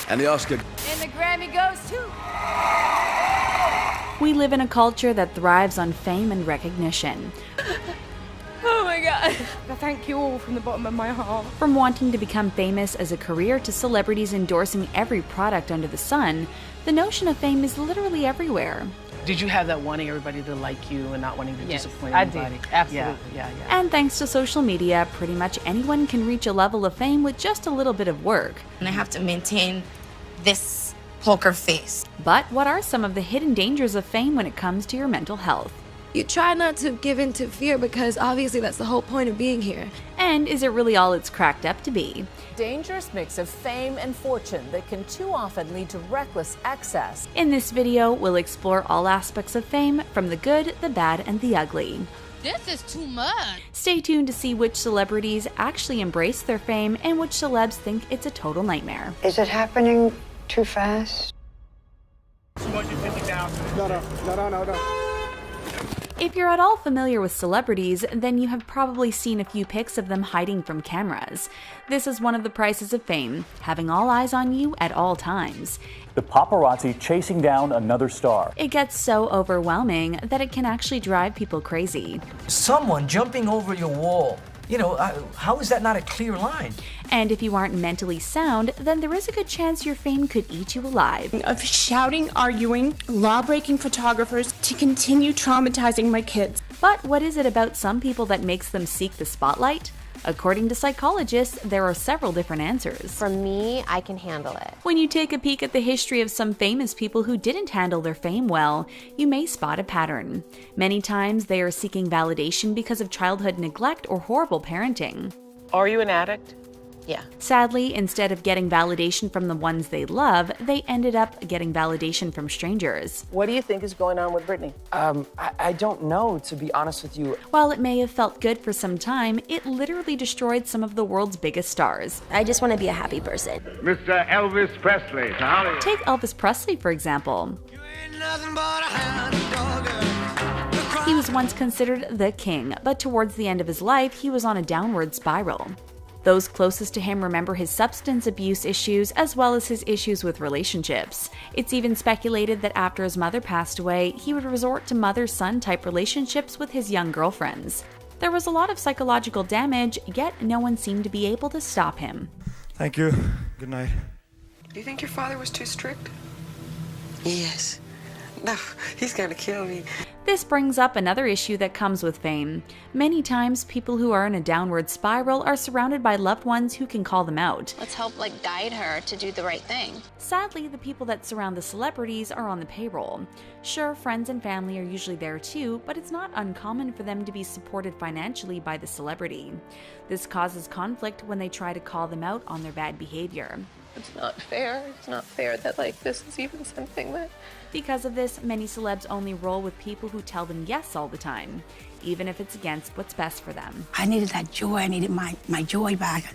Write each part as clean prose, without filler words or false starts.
And the Oscar. And the Grammy goes to... We live in a culture that thrives on fame and recognition. Oh my God. I thank you all from the bottom of my heart. From wanting to become famous as a career to celebrities endorsing every product under the sun, the notion of fame is literally everywhere. Did you have that wanting everybody to like you and not wanting to disappoint I did. anybody? Absolutely. Yeah. And thanks to social media, pretty much anyone can reach a level of fame with just a little bit of work. And I have to maintain this poker face. But what are some of the hidden dangers of fame when it comes to your mental health? You try not to give in to fear because obviously that's the whole point of being here. And is it really all it's cracked up to be? Dangerous mix of fame and fortune that can too often lead to reckless excess. In this video, we'll explore all aspects of fame, from the good, the bad, and the ugly. This is too much. Stay tuned to see which celebrities actually embrace their fame and which celebs think it's a total nightmare. Is it happening too fast? 250,000. No. If you're at all familiar with celebrities, then you have probably seen a few pics of them hiding from cameras. This is one of the prices of fame, having all eyes on you at all times. The paparazzi chasing down another star. It gets so overwhelming that it can actually drive people crazy. Someone jumping over your wall. You know, how is that not a clear line? And if you aren't mentally sound, then there is a good chance your fame could eat you alive. Of shouting, arguing, law-breaking photographers to continue traumatizing my kids. But what is it about some people that makes them seek the spotlight? According to psychologists, there are several different answers. For me, I can handle it. When you take a peek at the history of some famous people who didn't handle their fame well, you may spot a pattern. Many times they are seeking validation because of childhood neglect or horrible parenting. Are you an addict? Yeah. Sadly, instead of getting validation from the ones they love, they ended up getting validation from strangers. What do you think is going on with Britney? I don't know, to be honest with you. While it may have felt good for some time, it literally destroyed some of the world's biggest stars. I just want to be a happy person. Mr. Elvis Presley to Hollywood. Take Elvis Presley, for example. He was once considered the king, but towards the end of his life, he was on a downward spiral. Those closest to him remember his substance abuse issues as well as his issues with relationships. It's even speculated that after his mother passed away, he would resort to mother-son type relationships with his young girlfriends. There was a lot of psychological damage, yet no one seemed to be able to stop him. Thank you. Good night. Do you think your father was too strict? Yes. No, he's gonna kill me. This brings up another issue that comes with fame. Many times, people who are in a downward spiral are surrounded by loved ones who can call them out. Let's help guide her to do the right thing. Sadly, the people that surround the celebrities are on the payroll. Sure, friends and family are usually there too, but it's not uncommon for them to be supported financially by the celebrity. This causes conflict when they try to call them out on their bad behavior. It's not fair. It's not fair that this is even something that... Because of this, many celebs only roll with people who tell them yes all the time, even if it's against what's best for them. I needed that joy. I needed my joy back.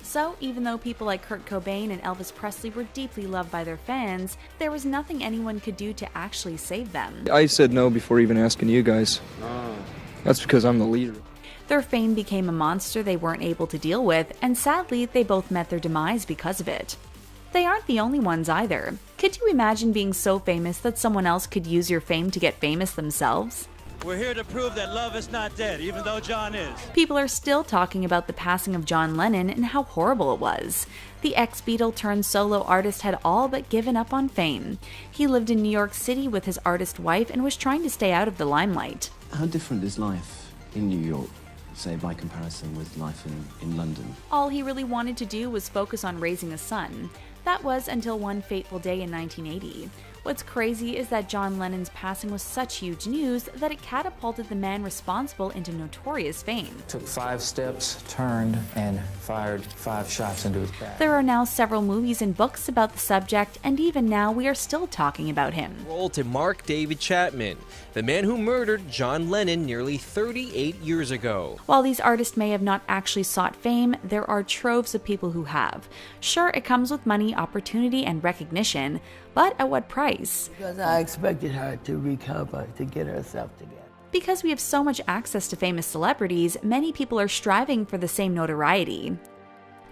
So, even though people like Kurt Cobain and Elvis Presley were deeply loved by their fans, there was nothing anyone could do to actually save them. I said no before even asking you guys. That's because I'm the leader. Their fame became a monster they weren't able to deal with, and sadly, they both met their demise because of it. They aren't the only ones either. Could you imagine being so famous that someone else could use your fame to get famous themselves? We're here to prove that love is not dead, even though John is. People are still talking about the passing of John Lennon and how horrible it was. The ex-Beatle turned solo artist had all but given up on fame. He lived in New York City with his artist wife and was trying to stay out of the limelight. How different is life in New York, say, by comparison with life in London? All he really wanted to do was focus on raising a son. That was until one fateful day in 1980. What's crazy is that John Lennon's passing was such huge news that it catapulted the man responsible into notorious fame. Took 5 steps, turned, and fired 5 shots into his back. There are now several movies and books about the subject, and even now we are still talking about him. Roll to Mark David Chapman, the man who murdered John Lennon nearly 38 years ago. While these artists may have not actually sought fame, there are troves of people who have. Sure, it comes with money, opportunity, and recognition, but at what price? Because I expected her to recover, to get herself together. Because we have so much access to famous celebrities, many people are striving for the same notoriety.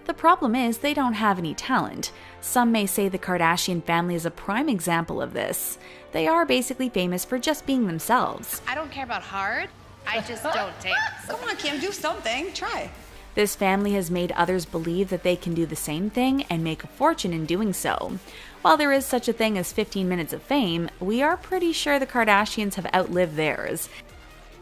The problem is they don't have any talent. Some may say the Kardashian family is a prime example of this. They are basically famous for just being themselves. I don't care about hard. I just don't dance. Come on, Kim, do something. Try. This family has made others believe that they can do the same thing and make a fortune in doing so. While there is such a thing as 15 minutes of fame, we are pretty sure the Kardashians have outlived theirs.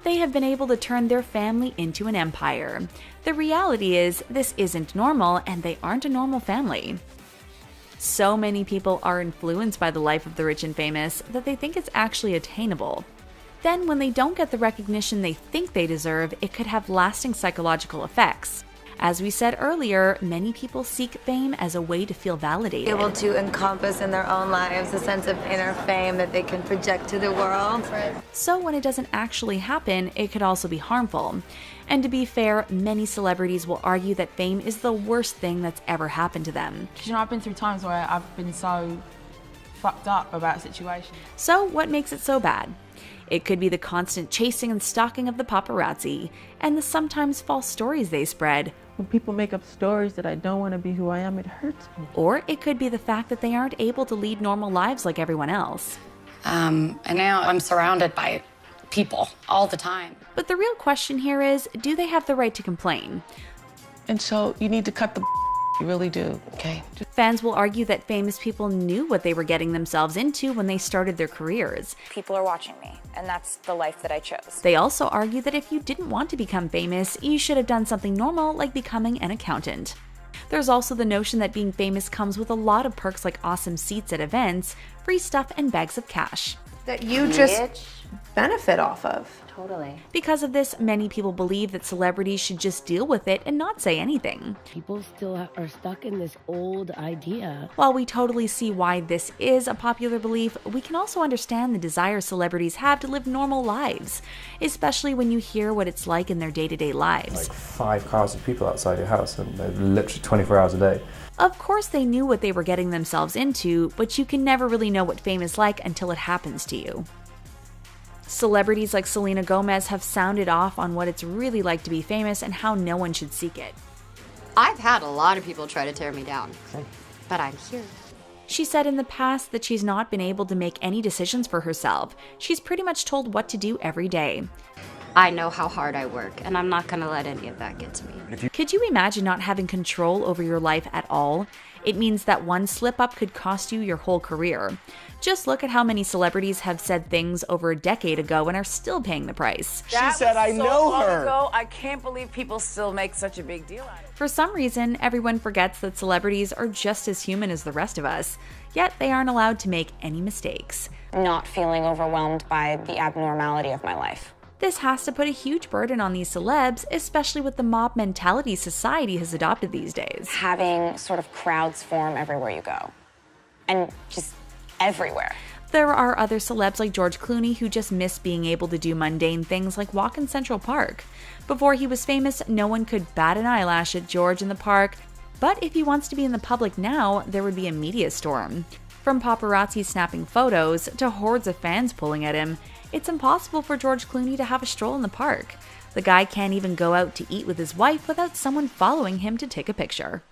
They have been able to turn their family into an empire. The reality is, this isn't normal, and they aren't a normal family. So many people are influenced by the life of the rich and famous that they think it's actually attainable. Then, when they don't get the recognition they think they deserve, it could have lasting psychological effects. As we said earlier, many people seek fame as a way to feel validated. Able to encompass in their own lives a sense of inner fame that they can project to the world. So when it doesn't actually happen, it could also be harmful. And to be fair, many celebrities will argue that fame is the worst thing that's ever happened to them. You know, I've been through times where I've been so fucked up about situations. So what makes it so bad? It could be the constant chasing and stalking of the paparazzi, and the sometimes false stories they spread. When people make up stories that I don't want to be who I am, it hurts me. Or it could be the fact that they aren't able to lead normal lives like everyone else. And now I'm surrounded by people all the time. But the real question here is, do they have the right to complain? And so you need to cut the you really do, okay? Fans will argue that famous people knew what they were getting themselves into when they started their careers. People are watching me, and that's the life that I chose. They also argue that if you didn't want to become famous, you should have done something normal like becoming an accountant. There's also the notion that being famous comes with a lot of perks like awesome seats at events, free stuff, and bags of cash. That you just benefit off of. Totally. Because of this, many people believe that celebrities should just deal with it and not say anything. People still are stuck in this old idea. While we totally see why this is a popular belief, we can also understand the desire celebrities have to live normal lives, especially when you hear what it's like in their day-to-day lives. Like 5 cars of people outside your house, and they're literally 24 hours a day. Of course they knew what they were getting themselves into, but you can never really know what fame is like until it happens to you. Celebrities like Selena Gomez have sounded off on what it's really like to be famous and how no one should seek it. I've had a lot of people try to tear me down, but I'm here. She said in the past that she's not been able to make any decisions for herself. She's pretty much told what to do every day. I know how hard I work, and I'm not going to let any of that get to me. Could you imagine not having control over your life at all? It means that one slip-up could cost you your whole career. Just look at how many celebrities have said things over a decade ago and are still paying the price. She said, I know her. Ago, I can't believe people still make such a big deal out of it. For some reason, everyone forgets that celebrities are just as human as the rest of us, yet they aren't allowed to make any mistakes. Not feeling overwhelmed by the abnormality of my life. This has to put a huge burden on these celebs, especially with the mob mentality society has adopted these days. Having sort of crowds form everywhere you go. And just everywhere. There are other celebs like George Clooney who just miss being able to do mundane things like walk in Central Park. Before he was famous, no one could bat an eyelash at George in the park, but if he wants to be in the public now, there would be a media storm. From paparazzi snapping photos to hordes of fans pulling at him, it's impossible for George Clooney to have a stroll in the park. The guy can't even go out to eat with his wife without someone following him to take a picture.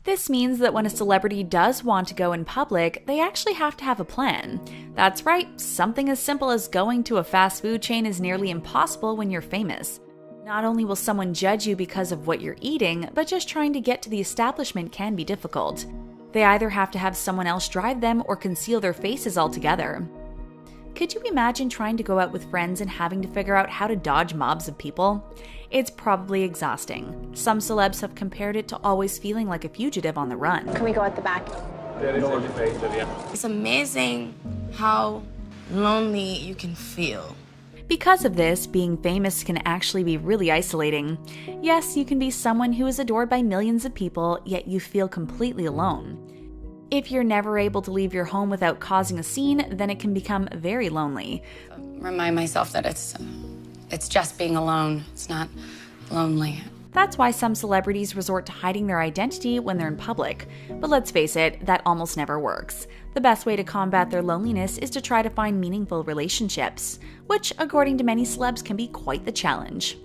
This means that when a celebrity does want to go in public, they actually have to have a plan. That's right, something as simple as going to a fast food chain is nearly impossible when you're famous. Not only will someone judge you because of what you're eating, but just trying to get to the establishment can be difficult. They either have to have someone else drive them or conceal their faces altogether. Could you imagine trying to go out with friends and having to figure out how to dodge mobs of people? It's probably exhausting. Some celebs have compared it to always feeling like a fugitive on the run. Can we go at the back? It's amazing how lonely you can feel. Because of this, being famous can actually be really isolating. Yes, you can be someone who is adored by millions of people, yet you feel completely alone. If you're never able to leave your home without causing a scene, then it can become very lonely. Remind myself that it's just being alone. It's not lonely. That's why some celebrities resort to hiding their identity when they're in public. But let's face it, that almost never works. The best way to combat their loneliness is to try to find meaningful relationships, which, according to many celebs, can be quite the challenge.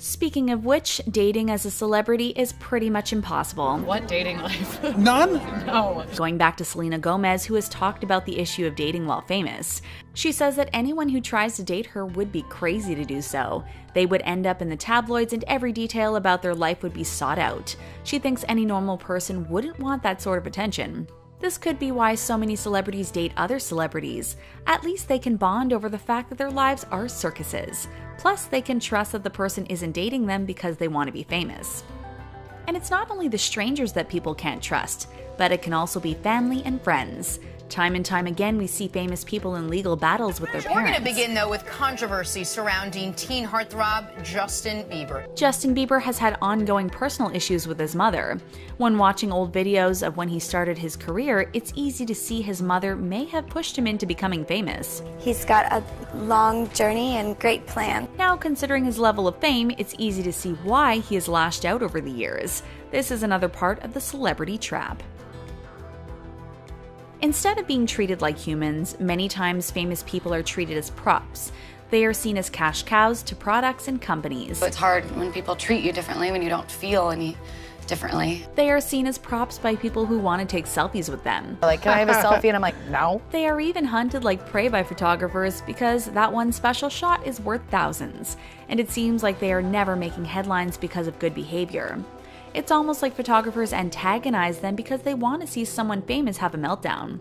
Speaking of which, dating as a celebrity is pretty much impossible. What dating life? None? No. Going back to Selena Gomez, who has talked about the issue of dating while famous. She says that anyone who tries to date her would be crazy to do so. They would end up in the tabloids and every detail about their life would be sought out. She thinks any normal person wouldn't want that sort of attention. This could be why so many celebrities date other celebrities. At least they can bond over the fact that their lives are circuses. Plus, they can trust that the person isn't dating them because they want to be famous. And it's not only the strangers that people can't trust, but it can also be family and friends. Time and time again, we see famous people in legal battles with their parents. We're going to begin, though, with controversy surrounding teen heartthrob Justin Bieber. Justin Bieber has had ongoing personal issues with his mother. When watching old videos of when he started his career, it's easy to see his mother may have pushed him into becoming famous. He's got a long journey and great plan. Now, considering his level of fame, it's easy to see why he has lashed out over the years. This is another part of the celebrity trap. Instead of being treated like humans, many times famous people are treated as props. They are seen as cash cows to products and companies. It's hard when people treat you differently, when you don't feel any differently. They are seen as props by people who want to take selfies with them. Like, can I have a selfie? And I'm like, no. They are even hunted like prey by photographers because that one special shot is worth thousands. And it seems like they are never making headlines because of good behavior. It's almost like photographers antagonize them because they want to see someone famous have a meltdown.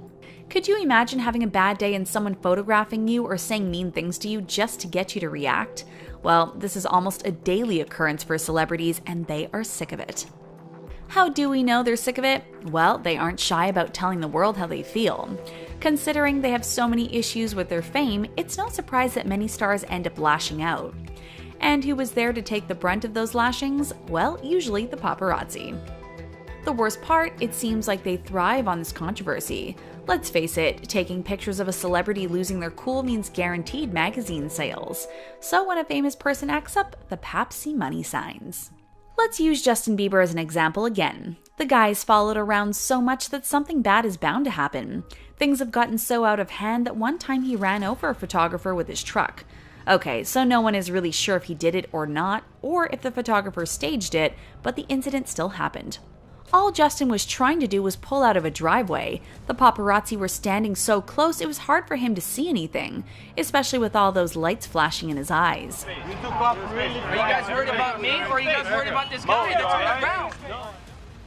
Could you imagine having a bad day and someone photographing you or saying mean things to you just to get you to react? Well, this is almost a daily occurrence for celebrities, and they are sick of it. How do we know they're sick of it? Well, they aren't shy about telling the world how they feel. Considering they have so many issues with their fame, it's no surprise that many stars end up lashing out. And who was there to take the brunt of those lashings? Well, usually the paparazzi. The worst part, it seems like they thrive on this controversy. Let's face it, taking pictures of a celebrity losing their cool means guaranteed magazine sales. So when a famous person acts up, the paps see money signs. Let's use Justin Bieber as an example again. The guy is followed around so much that something bad is bound to happen. Things have gotten so out of hand that one time he ran over a photographer with his truck. Okay, so no one is really sure if he did it or not, or if the photographer staged it, but the incident still happened. All Justin was trying to do was pull out of a driveway. The paparazzi were standing so close it was hard for him to see anything, especially with all those lights flashing in his eyes. Are you guys worried about me, or are you guys worried about this guy that's on the ground?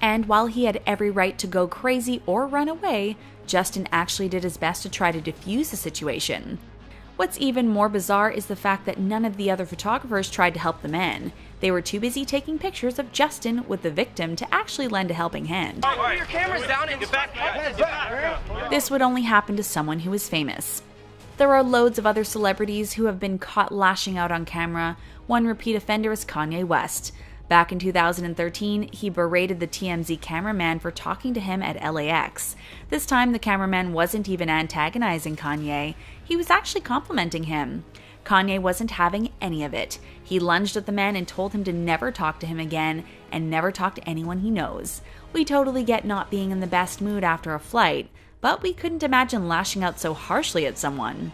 And while he had every right to go crazy or run away, Justin actually did his best to try to defuse the situation. What's even more bizarre is the fact that none of the other photographers tried to help the man. They were too busy taking pictures of Justin with the victim to actually lend a helping hand. Put your cameras down and get back. This would only happen to someone who is famous. There are loads of other celebrities who have been caught lashing out on camera. One repeat offender is Kanye West. Back in 2013, he berated the TMZ cameraman for talking to him at LAX. This time, the cameraman wasn't even antagonizing Kanye. He was actually complimenting him. Kanye wasn't having any of it. He lunged at the man and told him to never talk to him again and never talk to anyone he knows. We totally get not being in the best mood after a flight, but we couldn't imagine lashing out so harshly at someone.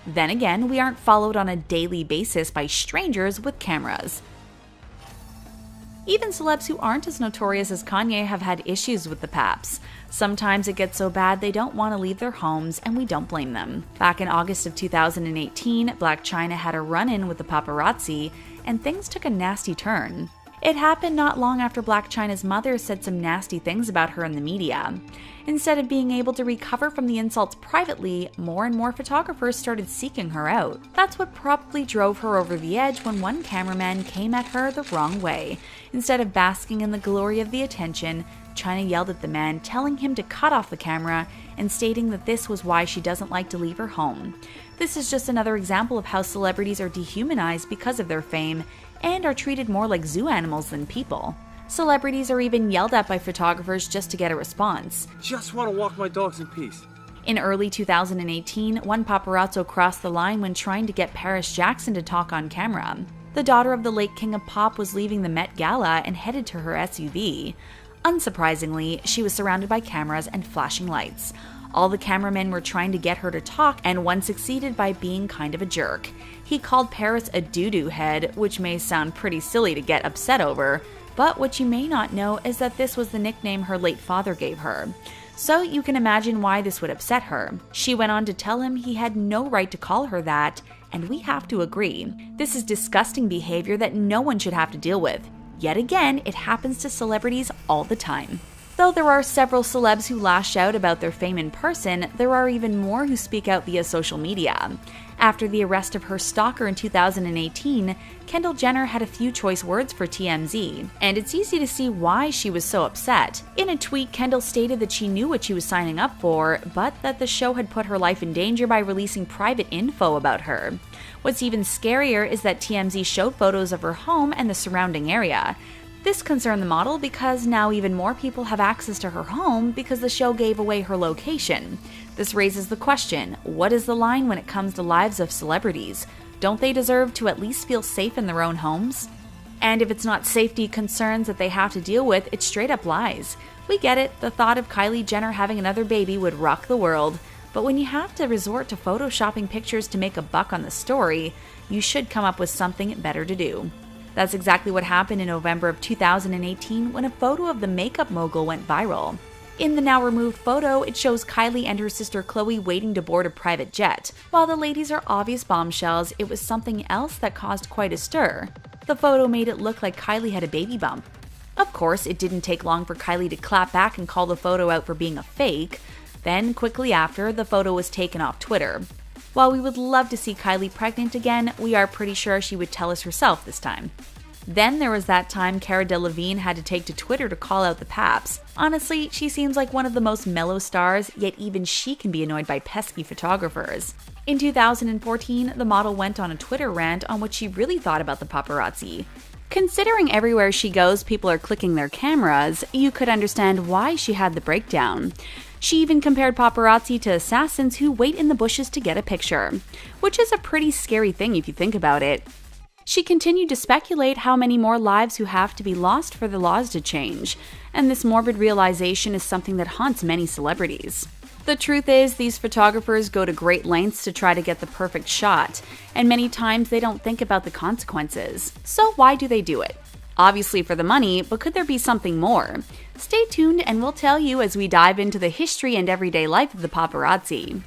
Then again, we aren't followed on a daily basis by strangers with cameras. Even celebs who aren't as notorious as Kanye have had issues with the paps. Sometimes it gets so bad they don't want to leave their homes, and we don't blame them. Back in August of 2018, Blac Chyna had a run-in with the paparazzi, and things took a nasty turn. It happened not long after Blac Chyna's mother said some nasty things about her in the media. Instead of being able to recover from the insults privately, more and more photographers started seeking her out. That's what probably drove her over the edge when one cameraman came at her the wrong way. Instead of basking in the glory of the attention, Chyna yelled at the man, telling him to cut off the camera and stating that this was why she doesn't like to leave her home. This is just another example of how celebrities are dehumanized because of their fame and are treated more like zoo animals than people. Celebrities are even yelled at by photographers just to get a response. Just want to walk my dogs in peace. In early 2018, one paparazzo crossed the line when trying to get Paris Jackson to talk on camera. The daughter of the late King of Pop was leaving the Met Gala and headed to her SUV. Unsurprisingly, she was surrounded by cameras and flashing lights. All the cameramen were trying to get her to talk, and one succeeded by being kind of a jerk. He called Paris a doo-doo head, which may sound pretty silly to get upset over, but what you may not know is that this was the nickname her late father gave her. So you can imagine why this would upset her. She went on to tell him he had no right to call her that, and we have to agree. This is disgusting behavior that no one should have to deal with. Yet again, it happens to celebrities all the time. Though there are several celebs who lash out about their fame in person, there are even more who speak out via social media. After the arrest of her stalker in 2018, Kendall Jenner had a few choice words for TMZ, and it's easy to see why she was so upset. In a tweet, Kendall stated that she knew what she was signing up for, but that the show had put her life in danger by releasing private info about her. What's even scarier is that TMZ showed photos of her home and the surrounding area. This concerned the model because now even more people have access to her home because the show gave away her location. This raises the question, what is the line when it comes to lives of celebrities? Don't they deserve to at least feel safe in their own homes? And if it's not safety concerns that they have to deal with, it's straight up lies. We get it, the thought of Kylie Jenner having another baby would rock the world, but when you have to resort to photoshopping pictures to make a buck on the story, you should come up with something better to do. That's exactly what happened in November of 2018 when a photo of the makeup mogul went viral. In the now removed photo, it shows Kylie and her sister Khloe waiting to board a private jet. While the ladies are obvious bombshells, it was something else that caused quite a stir. The photo made it look like Kylie had a baby bump. Of course, it didn't take long for Kylie to clap back and call the photo out for being a fake. Then, quickly after, the photo was taken off Twitter. While we would love to see Kylie pregnant again, we are pretty sure she would tell us herself this time. Then there was that time Cara Delevingne had to take to Twitter to call out the paps. Honestly, she seems like one of the most mellow stars, yet even she can be annoyed by pesky photographers. In 2014, the model went on a Twitter rant on what she really thought about the paparazzi. Considering everywhere she goes people are clicking their cameras, you could understand why she had the breakdown. She even compared paparazzi to assassins who wait in the bushes to get a picture, which is a pretty scary thing if you think about it. She continued to speculate how many more lives who have to be lost for the laws to change, and this morbid realization is something that haunts many celebrities. The truth is, these photographers go to great lengths to try to get the perfect shot, and many times they don't think about the consequences. So why do they do it? Obviously for the money, but could there be something more? Stay tuned and we'll tell you as we dive into the history and everyday life of the paparazzi.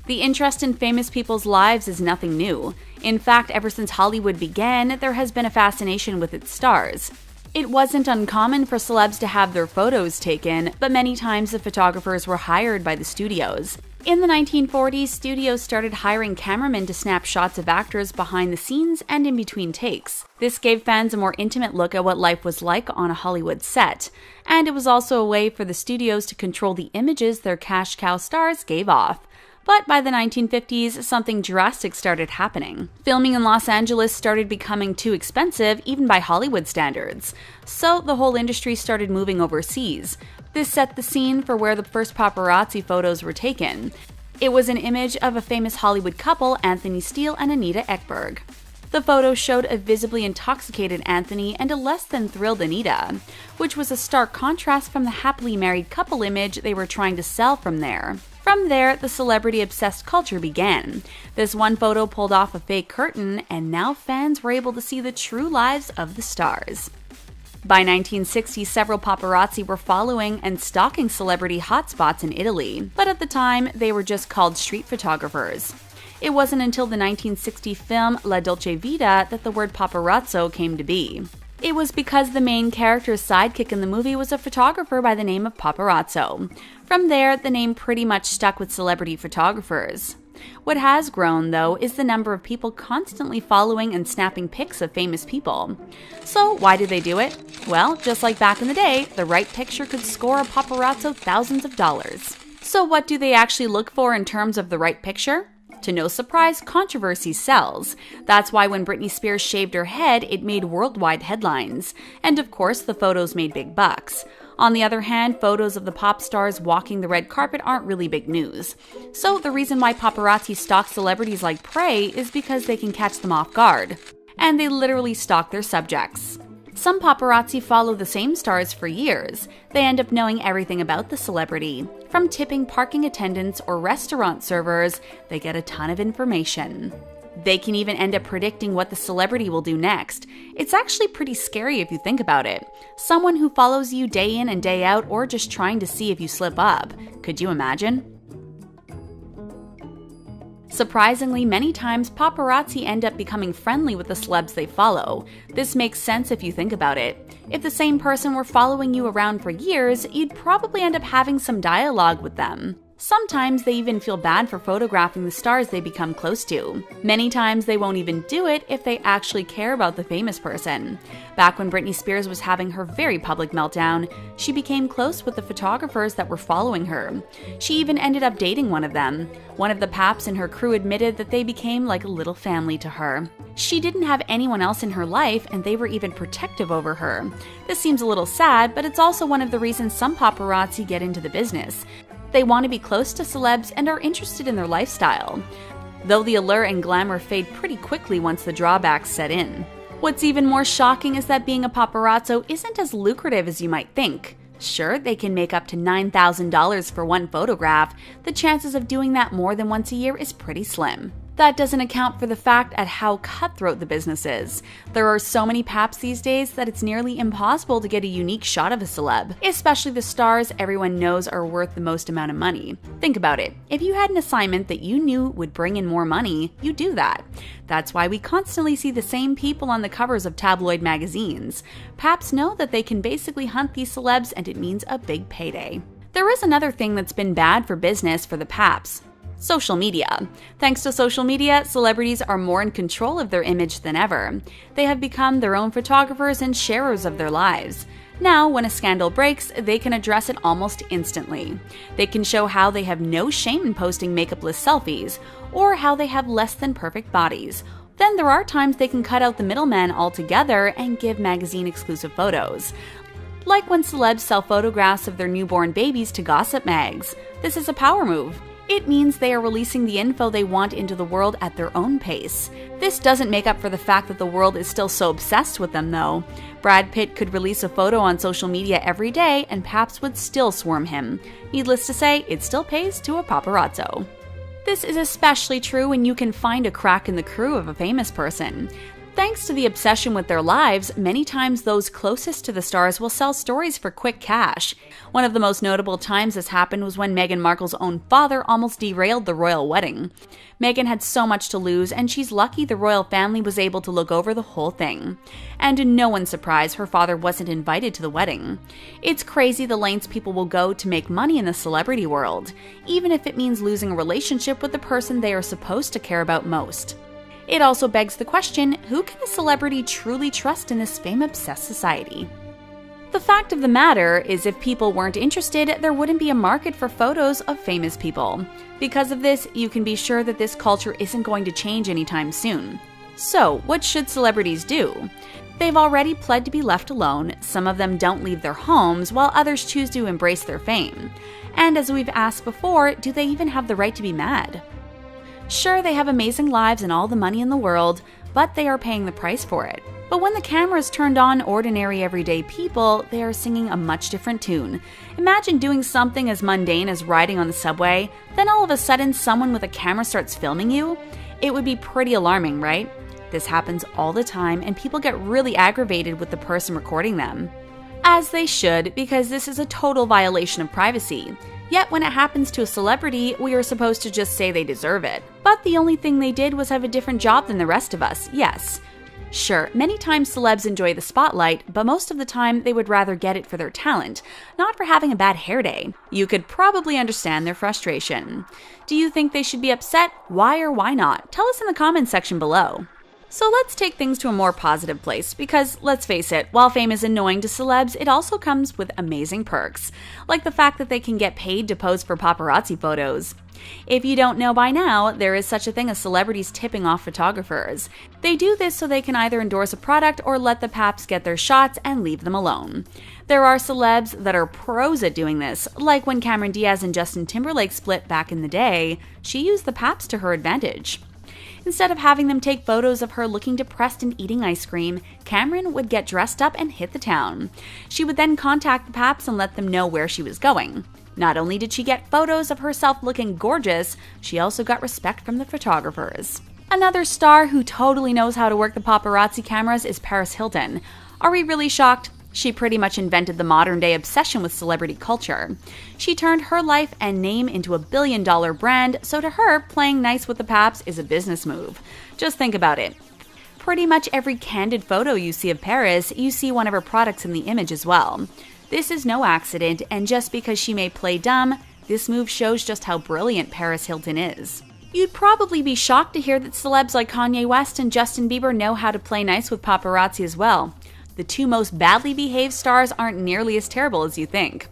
The interest in famous people's lives is nothing new. In fact, ever since Hollywood began, there has been a fascination with its stars. It wasn't uncommon for celebs to have their photos taken, but many times the photographers were hired by the studios. In the 1940s, studios started hiring cameramen to snap shots of actors behind the scenes and in between takes. This gave fans a more intimate look at what life was like on a Hollywood set, and it was also a way for the studios to control the images their cash cow stars gave off. But by the 1950s, something drastic started happening. Filming in Los Angeles started becoming too expensive, even by Hollywood standards. So the whole industry started moving overseas. This set the scene for where the first paparazzi photos were taken. It was an image of a famous Hollywood couple, Anthony Steele and Anita Ekberg. The photo showed a visibly intoxicated Anthony and a less than thrilled Anita, which was a stark contrast from the happily married couple image they were trying to sell from there. From there, the celebrity-obsessed culture began. This one photo pulled off a fake curtain, and now fans were able to see the true lives of the stars. By 1960, several paparazzi were following and stalking celebrity hotspots in Italy, but at the time, they were just called street photographers. It wasn't until the 1960 film La Dolce Vita that the word paparazzo came to be. It was because the main character's sidekick in the movie was a photographer by the name of Paparazzo. From there, the name pretty much stuck with celebrity photographers. What has grown, though, is the number of people constantly following and snapping pics of famous people. So why do they do it? Well, just like back in the day, the right picture could score a paparazzo thousands of dollars. So what do they actually look for in terms of the right picture? To no surprise, controversy sells. That's why when Britney Spears shaved her head, it made worldwide headlines. And of course, the photos made big bucks. On the other hand, photos of the pop stars walking the red carpet aren't really big news. So the reason why paparazzi stalk celebrities like prey is because they can catch them off guard. And they literally stalk their subjects. Some paparazzi follow the same stars for years. They end up knowing everything about the celebrity. From tipping parking attendants or restaurant servers, they get a ton of information. They can even end up predicting what the celebrity will do next. It's actually pretty scary if you think about it. Someone who follows you day in and day out, or just trying to see if you slip up. Could you imagine? Surprisingly, many times paparazzi end up becoming friendly with the celebs they follow. This makes sense if you think about it. If the same person were following you around for years, you'd probably end up having some dialogue with them. Sometimes they even feel bad for photographing the stars they become close to. Many times they won't even do it if they actually care about the famous person. Back when Britney Spears was having her very public meltdown, she became close with the photographers that were following her. She even ended up dating one of them. One of the paps and her crew admitted that they became like a little family to her. She didn't have anyone else in her life, and they were even protective over her. This seems a little sad, but it's also one of the reasons some paparazzi get into the business. They want to be close to celebs and are interested in their lifestyle, though the allure and glamour fade pretty quickly once the drawbacks set in. What's even more shocking is that being a paparazzo isn't as lucrative as you might think. Sure, they can make up to $9,000 for one photograph. The chances of doing that more than once a year is pretty slim. That doesn't account for the fact at how cutthroat the business is. There are so many paps these days that it's nearly impossible to get a unique shot of a celeb, especially the stars everyone knows are worth the most amount of money. Think about it. If you had an assignment that you knew would bring in more money, you'd do that. That's why we constantly see the same people on the covers of tabloid magazines. Paps know that they can basically hunt these celebs, and it means a big payday. There is another thing that's been bad for business for the paps. Social media. Thanks to social media, celebrities are more in control of their image than ever. They have become their own photographers and sharers of their lives. Now, when a scandal breaks, they can address it almost instantly. They can show how they have no shame in posting makeupless selfies, or how they have less than perfect bodies. Then there are times they can cut out the middleman altogether and give magazine-exclusive photos. Like when celebs sell photographs of their newborn babies to gossip mags. This is a power move. It means they are releasing the info they want into the world at their own pace. This doesn't make up for the fact that the world is still so obsessed with them, though. Brad Pitt could release a photo on social media every day and paps would still swarm him. Needless to say, it still pays to a paparazzo. This is especially true when you can find a crack in the crew of a famous person. Thanks to the obsession with their lives, many times those closest to the stars will sell stories for quick cash. One of the most notable times this happened was when Meghan Markle's own father almost derailed the royal wedding. Meghan had so much to lose, and she's lucky the royal family was able to look over the whole thing. And to no one's surprise, her father wasn't invited to the wedding. It's crazy the lengths people will go to make money in the celebrity world, even if it means losing a relationship with the person they are supposed to care about most. It also begs the question, who can a celebrity truly trust in this fame-obsessed society? The fact of the matter is, if people weren't interested, there wouldn't be a market for photos of famous people. Because of this, you can be sure that this culture isn't going to change anytime soon. So, what should celebrities do? They've already pled to be left alone. Some of them don't leave their homes, while others choose to embrace their fame. And as we've asked before, do they even have the right to be mad? Sure, they have amazing lives and all the money in the world, but they are paying the price for it. But when the camera's turned on ordinary everyday people, they are singing a much different tune. Imagine doing something as mundane as riding on the subway, then all of a sudden someone with a camera starts filming you. It would be pretty alarming, right? This happens all the time, and people get really aggravated with the person recording them. As they should, because this is a total violation of privacy. Yet when it happens to a celebrity, we are supposed to just say they deserve it. But the only thing they did was have a different job than the rest of us, yes. Sure, many times celebs enjoy the spotlight, but most of the time they would rather get it for their talent, not for having a bad hair day. You could probably understand their frustration. Do you think they should be upset? Why or why not? Tell us in the comments section below. So let's take things to a more positive place, because let's face it, while fame is annoying to celebs, it also comes with amazing perks, like the fact that they can get paid to pose for paparazzi photos. If you don't know by now, there is such a thing as celebrities tipping off photographers. They do this so they can either endorse a product or let the paps get their shots and leave them alone. There are celebs that are pros at doing this, like when Cameron Diaz and Justin Timberlake split back in the day. She used the paps to her advantage. Instead of having them take photos of her looking depressed and eating ice cream, Cameron would get dressed up and hit the town. She would then contact the Paps and let them know where she was going. Not only did she get photos of herself looking gorgeous, she also got respect from the photographers. Another star who totally knows how to work the paparazzi cameras is Paris Hilton. Are we really shocked? She pretty much invented the modern-day obsession with celebrity culture. She turned her life and name into a billion-dollar brand, so to her, playing nice with the Paps is a business move. Just think about it. Pretty much every candid photo you see of Paris, you see one of her products in the image as well. This is no accident, and just because she may play dumb, this move shows just how brilliant Paris Hilton is. You'd probably be shocked to hear that celebs like Kanye West and Justin Bieber know how to play nice with paparazzi as well. The two most badly behaved stars aren't nearly as terrible as you think.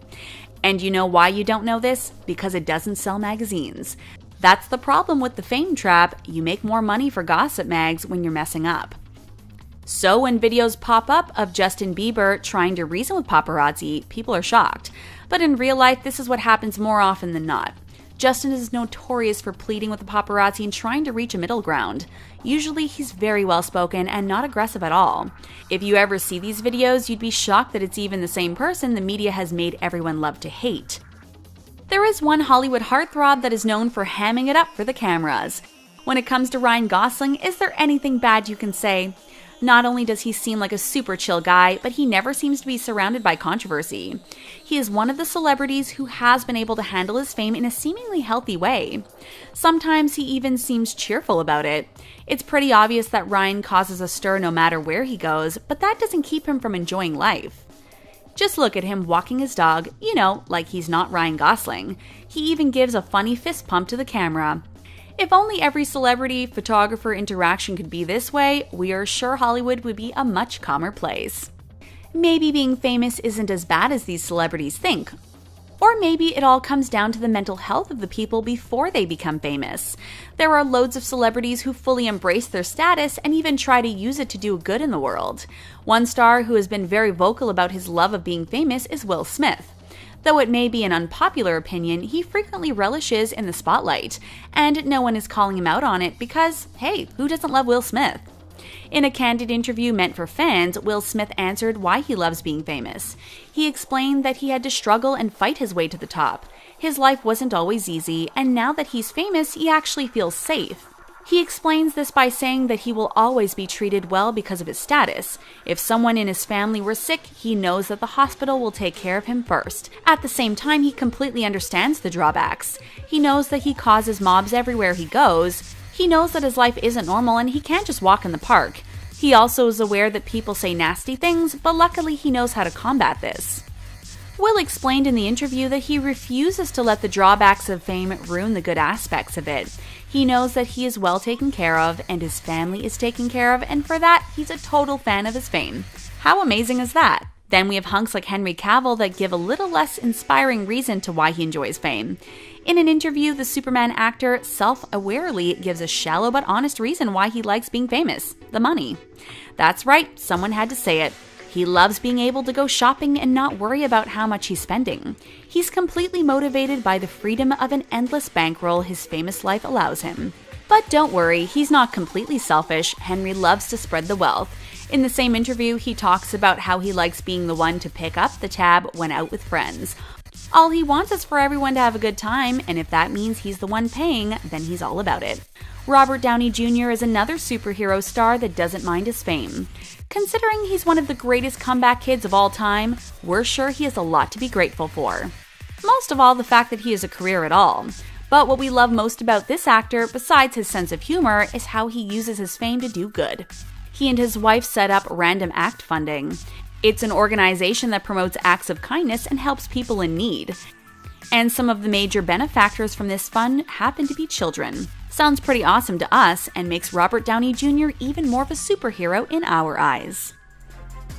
And you know why you don't know this? Because it doesn't sell magazines. That's the problem with the fame trap. You make more money for gossip mags when you're messing up. So when videos pop up of Justin Bieber trying to reason with paparazzi, people are shocked. But in real life, this is what happens more often than not. Justin is notorious for pleading with the paparazzi and trying to reach a middle ground. Usually he's very well spoken and not aggressive at all. If you ever see these videos, you'd be shocked that it's even the same person the media has made everyone love to hate. There is one Hollywood heartthrob that is known for hamming it up for the cameras. When it comes to Ryan Gosling, is there anything bad you can say? Not only does he seem like a super chill guy, but he never seems to be surrounded by controversy. He is one of the celebrities who has been able to handle his fame in a seemingly healthy way. Sometimes he even seems cheerful about it. It's pretty obvious that Ryan causes a stir no matter where he goes, but that doesn't keep him from enjoying life. Just look at him walking his dog, like he's not Ryan Gosling. He even gives a funny fist pump to the camera. If only every celebrity-photographer interaction could be this way, we are sure Hollywood would be a much calmer place. Maybe being famous isn't as bad as these celebrities think. Or maybe it all comes down to the mental health of the people before they become famous. There are loads of celebrities who fully embrace their status and even try to use it to do good in the world. One star who has been very vocal about his love of being famous is Will Smith. Though it may be an unpopular opinion, he frequently relishes in the spotlight, and no one is calling him out on it because, hey, who doesn't love Will Smith? In a candid interview meant for fans, Will Smith answered why he loves being famous. He explained that he had to struggle and fight his way to the top. His life wasn't always easy, and now that he's famous, he actually feels safe. He explains this by saying that he will always be treated well because of his status. If someone in his family were sick, he knows that the hospital will take care of him first. At the same time, he completely understands the drawbacks. He knows that he causes mobs everywhere he goes. He knows that his life isn't normal and he can't just walk in the park. He also is aware that people say nasty things, but luckily he knows how to combat this. Will explained in the interview that he refuses to let the drawbacks of fame ruin the good aspects of it. He knows that he is well taken care of and his family is taken care of, and for that, he's a total fan of his fame. How amazing is that? Then we have hunks like Henry Cavill that give a little less inspiring reason to why he enjoys fame. In an interview, the Superman actor self-awarely gives a shallow but honest reason why he likes being famous: the money. That's right, someone had to say it. He loves being able to go shopping and not worry about how much he's spending. He's completely motivated by the freedom of an endless bankroll his famous life allows him. But don't worry, he's not completely selfish. Henry loves to spread the wealth. In the same interview, he talks about how he likes being the one to pick up the tab when out with friends. All he wants is for everyone to have a good time, and if that means he's the one paying, then he's all about it. Robert Downey Jr. is another superhero star that doesn't mind his fame. Considering he's one of the greatest comeback kids of all time, we're sure he has a lot to be grateful for. Most of all, the fact that he has a career at all. But what we love most about this actor, besides his sense of humor, is how he uses his fame to do good. He and his wife set up Random Act Funding. It's an organization that promotes acts of kindness and helps people in need. And some of the major benefactors from this fund happen to be children. Sounds pretty awesome to us and makes Robert Downey Jr. even more of a superhero in our eyes.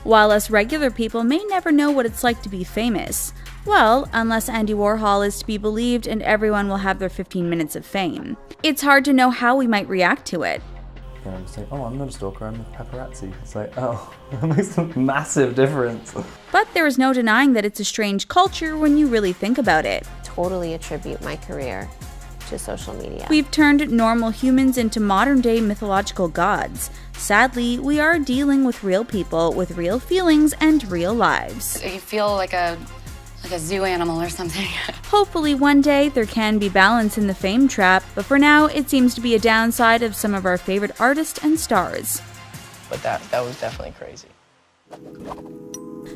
While us regular people may never know what it's like to be famous, well, unless Andy Warhol is to be believed and everyone will have their 15 minutes of fame. It's hard to know how we might react to it. I'm just like, oh, I'm not a stalker, I'm a paparazzi. It's like, oh, that makes a massive difference. But there is no denying that it's a strange culture when you really think about it. Totally attribute my career to social media. We've turned normal humans into modern-day mythological gods. Sadly, we are dealing with real people with real feelings and real lives. You feel like a zoo animal or something. Hopefully one day there can be balance in the fame trap, but for now it seems to be a downside of some of our favorite artists and stars. But that was definitely crazy.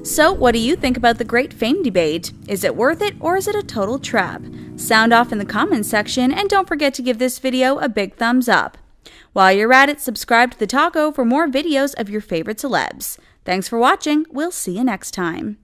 So what do you think about the great fame debate? Is it worth it or is it a total trap? Sound off in the comments section, and don't forget to give this video a big thumbs up. While you're at it, subscribe to The Taco for more videos of your favorite celebs. Thanks for watching. We'll see you next time.